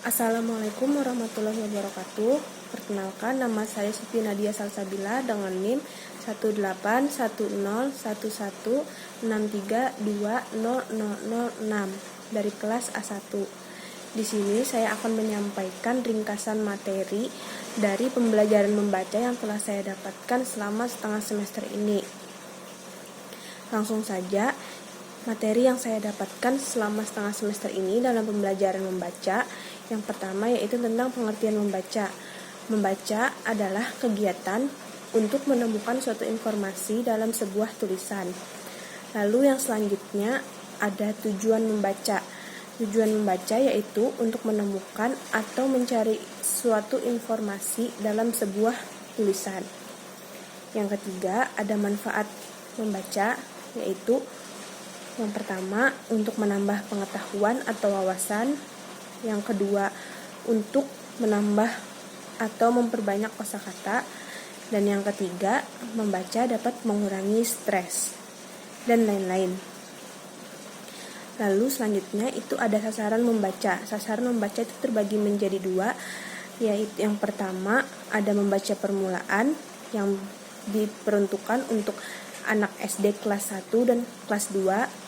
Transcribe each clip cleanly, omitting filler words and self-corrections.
Assalamualaikum warahmatullahi wabarakatuh. Perkenalkan, nama saya Siti Nadia Salsabila dengan NIM 1810116320006 dari kelas A1. Di sini saya akan menyampaikan ringkasan materi dari pembelajaran membaca yang telah saya dapatkan selama setengah semester ini. Langsung saja, materi yang saya dapatkan selama setengah semester ini dalam pembelajaran membaca, yang pertama yaitu tentang pengertian membaca. Membaca adalah kegiatan untuk menemukan suatu informasi dalam sebuah tulisan. Lalu yang selanjutnya ada tujuan membaca. Tujuan membaca yaitu untuk menemukan atau mencari suatu informasi dalam sebuah tulisan. Yang ketiga ada manfaat membaca, yaitu yang pertama untuk menambah pengetahuan atau wawasan. Yang kedua untuk menambah atau memperbanyak kosakata. Dan yang ketiga membaca dapat mengurangi stres dan lain-lain. Lalu selanjutnya itu ada sasaran membaca. Sasaran membaca itu terbagi menjadi dua, yaitu yang pertama ada membaca permulaan yang diperuntukkan untuk anak SD kelas 1 dan kelas 2.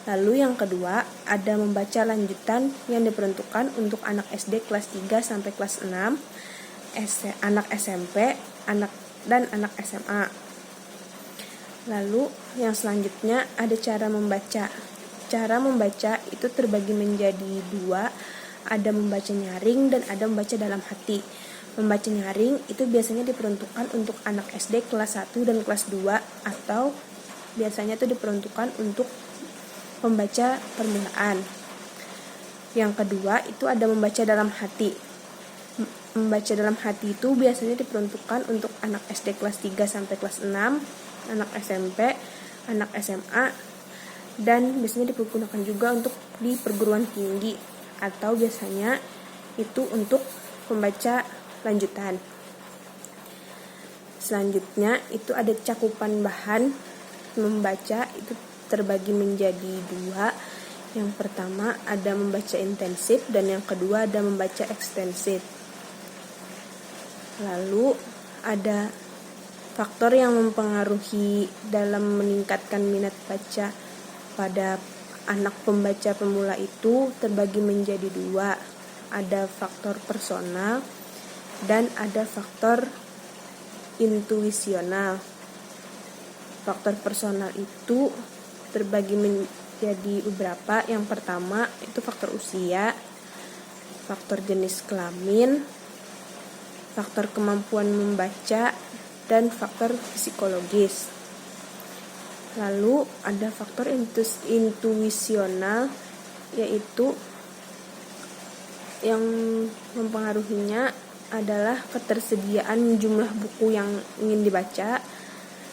Lalu yang kedua ada membaca lanjutan yang diperuntukkan untuk anak SD kelas 3 sampai kelas 6, anak SMP, dan anak SMA. Lalu yang selanjutnya ada cara membaca. Cara membaca itu terbagi menjadi dua, ada membaca nyaring dan ada membaca dalam hati. Membaca nyaring itu biasanya diperuntukkan untuk anak SD kelas 1 dan kelas 2, atau biasanya itu diperuntukkan untuk pembaca permulaan. Yang kedua itu ada membaca dalam hati. Membaca dalam hati itu biasanya diperuntukkan untuk anak SD kelas 3 sampai kelas 6, anak SMP, anak SMA, dan biasanya digunakan juga untuk di perguruan tinggi, atau biasanya itu untuk pembaca lanjutan. Selanjutnya itu ada cakupan bahan membaca, itu terbagi menjadi dua. Yang pertama ada membaca intensif dan yang kedua ada membaca ekstensif. Lalu ada faktor yang mempengaruhi dalam meningkatkan minat baca pada anak pembaca pemula itu terbagi menjadi dua. Ada faktor personal dan ada faktor intuisional. Faktor personal itu terbagi menjadi beberapa. Yang pertama itu faktor usia, faktor jenis kelamin, faktor kemampuan membaca, dan faktor psikologis. Lalu ada faktor intuisional, yaitu yang mempengaruhinya adalah ketersediaan jumlah buku yang ingin dibaca.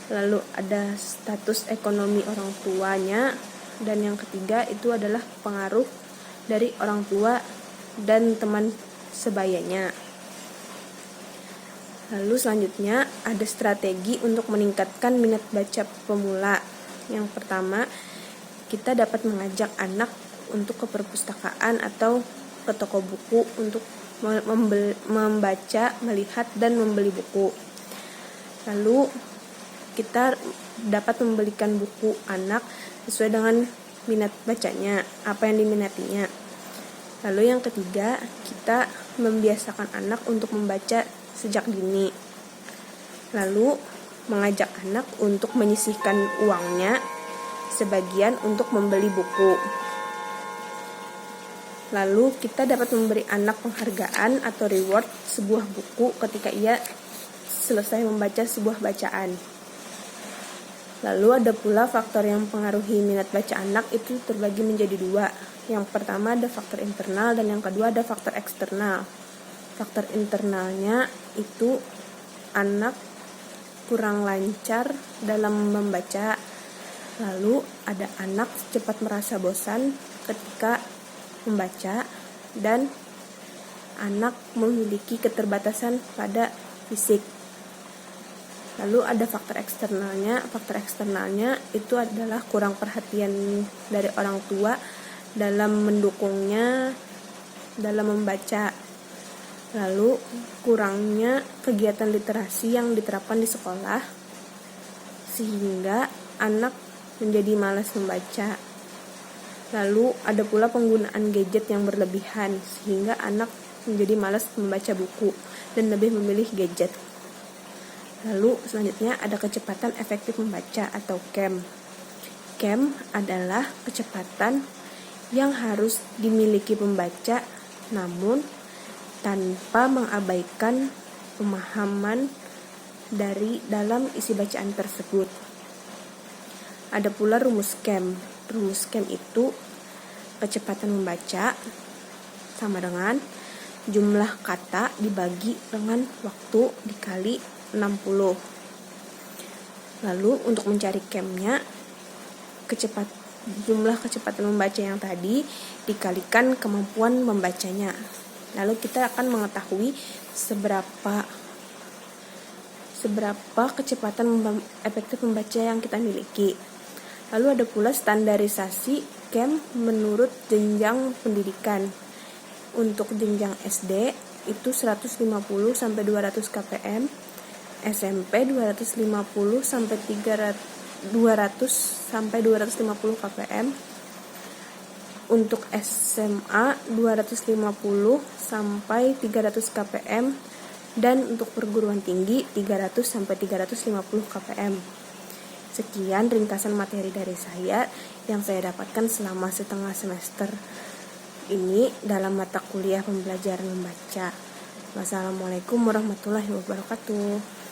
Lalu ada status ekonomi orang tuanya, dan yang ketiga itu adalah pengaruh dari orang tua dan teman sebayanya. Lalu selanjutnya ada strategi untuk meningkatkan minat baca pemula. Yang pertama, kita dapat mengajak anak untuk ke perpustakaan atau ke toko buku untuk membaca, melihat, dan membeli buku. Lalu kita dapat membelikan buku anak sesuai dengan minat bacanya, apa yang diminatinya. Lalu yang ketiga, kita membiasakan anak untuk membaca sejak dini. Lalu mengajak anak untuk menyisihkan uangnya sebagian untuk membeli buku. Lalu kita dapat memberi anak penghargaan atau reward sebuah buku ketika ia selesai membaca sebuah bacaan. Lalu ada pula faktor yang mempengaruhi minat baca anak itu terbagi menjadi dua. Yang pertama ada faktor internal dan yang kedua ada faktor eksternal. Faktor internalnya itu anak kurang lancar dalam membaca. Lalu ada anak cepat merasa bosan ketika membaca, dan anak memiliki keterbatasan pada fisik. Lalu ada faktor eksternalnya. Faktor eksternalnya itu adalah kurang perhatian dari orang tua dalam mendukungnya dalam membaca. Lalu kurangnya kegiatan literasi yang diterapkan di sekolah sehingga anak menjadi malas membaca. Lalu ada pula penggunaan gadget yang berlebihan sehingga anak menjadi malas membaca buku dan lebih memilih gadget. Lalu selanjutnya ada kecepatan efektif membaca atau KEM. KEM adalah kecepatan yang harus dimiliki pembaca namun tanpa mengabaikan pemahaman dari dalam isi bacaan tersebut. Ada pula rumus KEM. Rumus KEM itu kecepatan membaca sama dengan jumlah kata dibagi dengan waktu dikali 60. Lalu untuk mencari KEM-nya, jumlah kecepatan membaca yang tadi dikalikan kemampuan membacanya. Lalu kita akan mengetahui seberapa kecepatan efektif membaca yang kita miliki. Lalu ada pula standarisasi KEM menurut jenjang pendidikan. Untuk jenjang SD itu 150 sampai 200 kpm, SMP 250 sampai 200 sampai 250 kpm. Untuk SMA 250 sampai 300 kpm dan untuk perguruan tinggi 300 sampai 350 kpm. Sekian ringkasan materi dari saya yang saya dapatkan selama setengah semester ini dalam mata kuliah pembelajaran membaca. Wassalamualaikum warahmatullahi wabarakatuh.